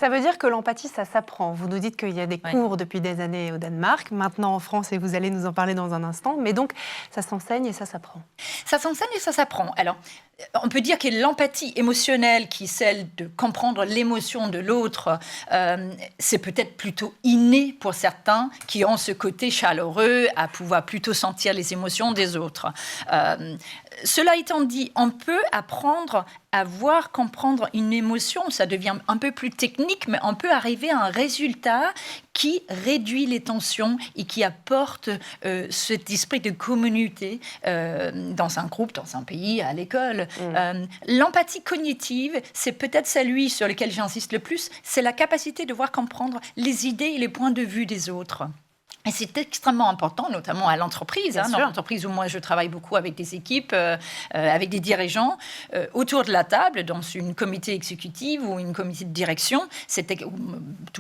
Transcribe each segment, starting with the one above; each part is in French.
Ça veut dire que l'empathie, ça s'apprend. Vous nous dites qu'il y a des cours depuis des années au Danemark, maintenant en France, et vous allez nous en parler dans un instant. Mais donc, ça s'enseigne et ça s'apprend. Ça s'enseigne et ça s'apprend. Alors, on peut dire que l'empathie émotionnelle, qui est celle de comprendre l'émotion de l'autre, c'est peut-être plutôt inné pour certains qui ont ce côté chaleureux à pouvoir plutôt sentir les émotions des autres. Cela étant dit, on peut apprendre à comprendre une émotion. Ça devient un peu plus technique, mais on peut arriver à un résultat qui réduit les tensions et qui apporte cet esprit de communauté dans un groupe, dans un pays, à l'école. L'empathie cognitive, c'est peut-être celui sur lequel j'insiste le plus, c'est la capacité de comprendre les idées et les points de vue des autres. Et c'est extrêmement important, notamment à l'entreprise. Dans l'entreprise où moi je travaille beaucoup avec des équipes, avec des dirigeants, autour de la table, dans une comité exécutive ou une comité de direction.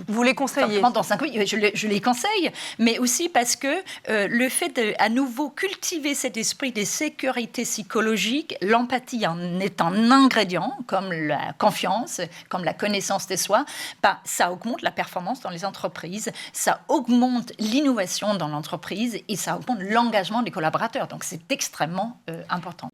Vous les conseillez? Je les conseille, mais aussi parce que le fait de, à nouveau, cultiver cet esprit de sécurité psychologique, l'empathie en est un ingrédient, comme la confiance, comme la connaissance de soi, ça augmente la performance dans les entreprises, ça augmente l'innovation dans l'entreprise et ça augmente l'engagement des collaborateurs. Donc, c'est extrêmement important.